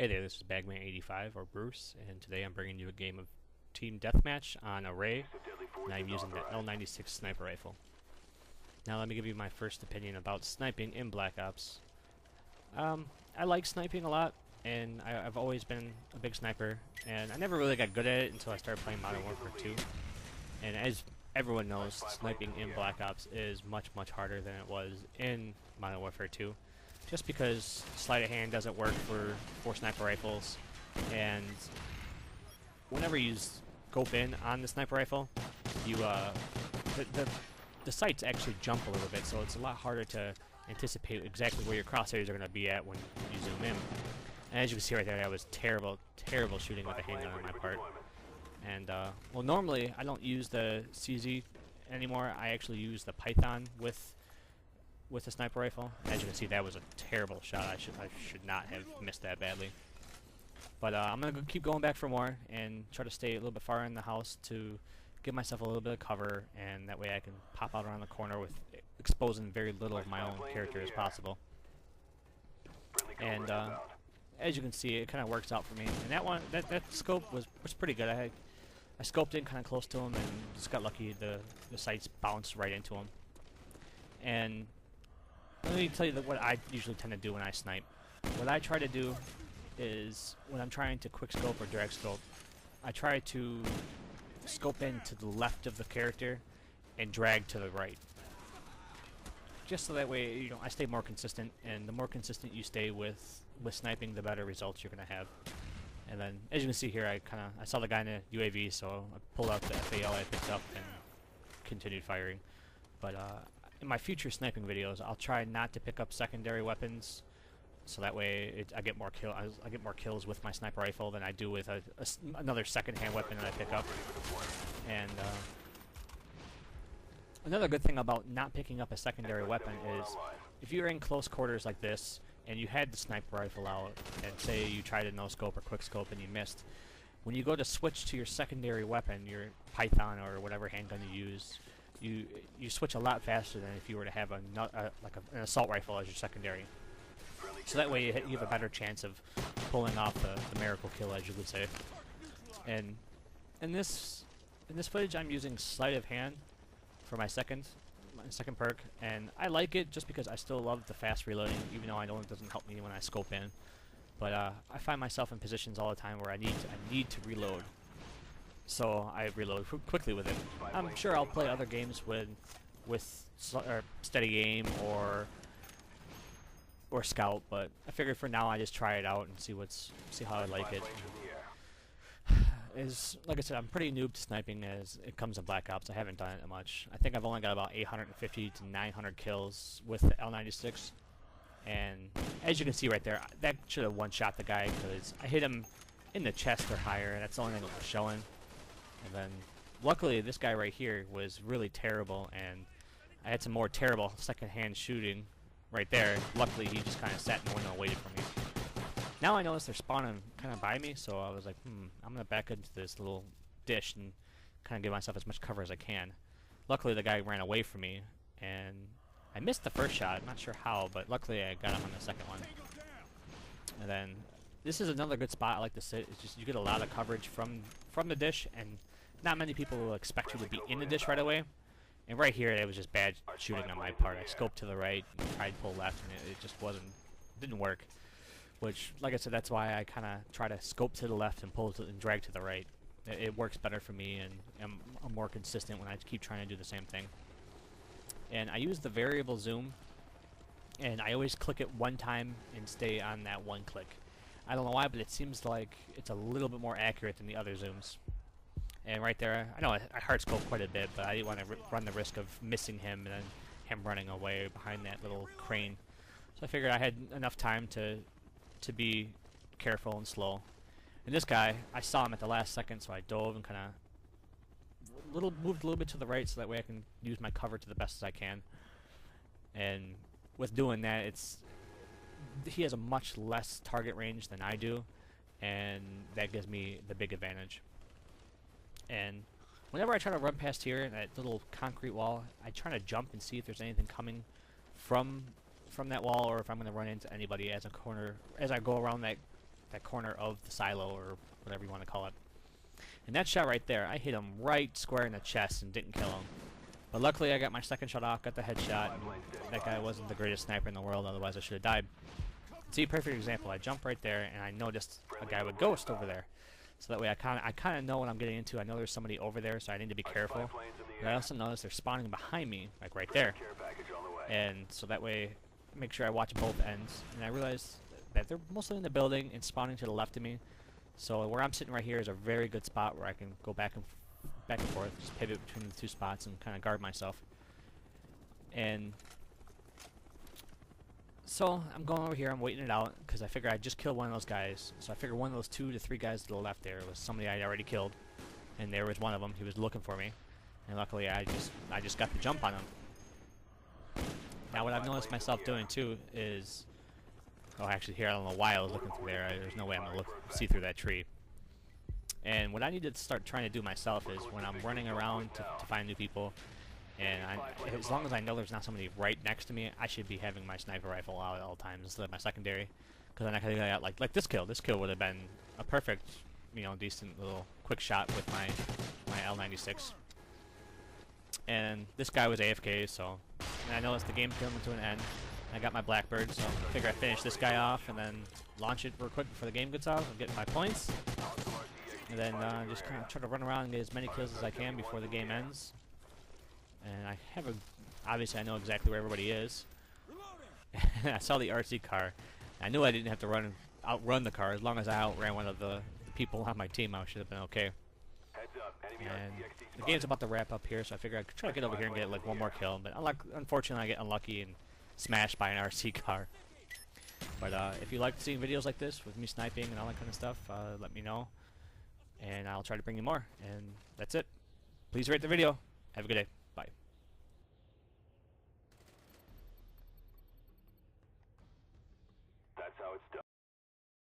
Hey there, this is Bagman85 or Bruce, and today I'm bringing you a game of Team Deathmatch on Array, and I'm using the L96 sniper rifle. Now let me give you my first opinion about sniping in Black Ops. I like sniping a lot, and I've always been a big sniper, and I never really got good at it until I started playing Modern Warfare 2. And as everyone knows, sniping in Black Ops is much harder than it was in Modern Warfare 2. Just because sleight of hand doesn't work for sniper rifles, and whenever you scope in on the sniper rifle, you the sights actually jump a little bit, so it's a lot harder to anticipate exactly where your crosshairs are going to be at when you zoom in. And as you can see right there, that was terrible shooting with a handgun on my part. And well, normally I don't use the CZ anymore. I actually use the Python with the sniper rifle. As you can see, that was a terrible shot. I should not have missed that badly. But I'm gonna keep going back for more and try to stay a little bit far in the house to give myself a little bit of cover, and that way I can pop out around the corner with exposing very little of my own character as possible. And as you can see, it kind of works out for me. And that scope was pretty good. I scoped in kind of close to him and just got lucky. The sights bounced right into him. And let me tell you what I usually tend to do when I snipe. What I try to do is, when I'm trying to quick scope or drag scope, I try to scope in to the left of the character and drag to the right. Just so that way, you know, I stay more consistent, and the more consistent you stay with sniping, the better results you're going to have. And then, as you can see here, I saw the guy in the UAV, so I pulled out the FAL I picked up and continued firing. But in my future sniping videos, I'll try not to pick up secondary weapons, so that way I get more kills with my sniper rifle than I do with another second-hand weapon that I pick up. And another good thing about not picking up a secondary weapon is, if you're in close quarters like this and you had the sniper rifle out, and say you tried to no-scope or quick-scope and you missed, when you go to switch to your secondary weapon, your Python or whatever handgun you use, you switch a lot faster than if you were to have an assault rifle as your secondary. So that way you have a better chance of pulling off the miracle kill, as you would say. And in this footage, I'm using sleight of hand for my second perk, and I like it just because I still love the fast reloading, even though I know it doesn't help me when I scope in. But I find myself in positions all the time where I need to reload. So I reload quickly with it. I'm sure I'll play other games with steady aim or scout, but I figured for now I just try it out and see how I like it. Like I said, I'm pretty noob to sniping as it comes in Black Ops. I haven't done it much. I think I've only got about 850 to 900 kills with the L96. And as you can see right there, that should have one-shot the guy because I hit him in the chest or higher, and that's the only thing that was showing. And then, luckily, this guy right here was really terrible, and I had some more terrible second-hand shooting right there. Luckily, he just kind of sat in the window and waited for me. Now I notice they're spawning kind of by me, so I was like, I'm going to back into this little dish and kind of give myself as much cover as I can. Luckily, the guy ran away from me, and I missed the first shot. I'm not sure how, but luckily I got him on the second one. And then, this is another good spot I like to sit. It's just you get a lot of coverage from the dish, and not many people will expect you to be in the dish right away. And right here, it was just bad shooting on my part. I scoped to the right, and tried to pull left, and it just didn't work. Which, like I said, that's why I kind of try to scope to the left and and drag to the right. It works better for me, and I'm more consistent when I keep trying to do the same thing. And I use the variable zoom, and I always click it one time and stay on that one click. I don't know why, but it seems like it's a little bit more accurate than the other zooms. And right there, I know I hard scope quite a bit, but I didn't want to run the risk of missing him and then him running away behind that little crane. So I figured I had enough time to be careful and slow. And this guy, I saw him at the last second, so I dove and kind of moved a little bit to the right so that way I can use my cover to the best as I can. And with doing that, he has a much less target range than I do, and that gives me the big advantage. And whenever I try to run past here, that little concrete wall, I try to jump and see if there's anything coming from that wall, or if I'm going to run into anybody as I go around that corner of the silo, or whatever you want to call it. And that shot right there, I hit him right square in the chest and didn't kill him. But luckily I got my second shot off, got the headshot, and that guy wasn't the greatest sniper in the world, otherwise I should have died. See, perfect example. I jump right there, and I noticed a guy with Ghost over there. So that way I kind of know what I'm getting into. I know there's somebody over there, so I need to be careful. But I also notice they're spawning behind me, like right there. And so that way, make sure I watch both ends. And I realize that they're mostly in the building and spawning to the left of me. So where I'm sitting right here is a very good spot where I can go back and forth, just pivot between the two spots and kind of guard myself. And so I'm going over here, I'm waiting it out, because I figure I just killed one of those guys. So I figure one of those 2 to 3 guys to the left there was somebody I'd already killed. And there was one of them, he was looking for me. And luckily I just got the jump on him. Now what I've noticed myself doing too is, oh actually here I don't know why I was looking through there, there's no way I'm going to see through that tree. And what I need to start trying to do myself is when I'm running around to find new people, and as long as I know there's not somebody right next to me, I should be having my sniper rifle out at all times instead of my secondary. Because then I could get like this kill. This kill would have been a perfect, you know, decent little quick shot with my L96. And this guy was AFK, so and I noticed the game coming to an end. I got my Blackbird, so I figure I finish this guy off and then launch it real quick before the game gets out and get my points. And then just kind of try to run around and get as many kills as I can before the game ends. And I have obviously I know exactly where everybody is. I saw the RC car. I knew I didn't have to outrun the car. As long as I outran one of the people on my team, I should have been okay. And the game's about to wrap up here, so I figure I could try to get over here and get like one more kill. But unfortunately I get unlucky and smashed by an RC car. But if you like seeing videos like this with me sniping and all that kind of stuff, let me know. And I'll try to bring you more. And that's it. Please rate the video. Have a good day.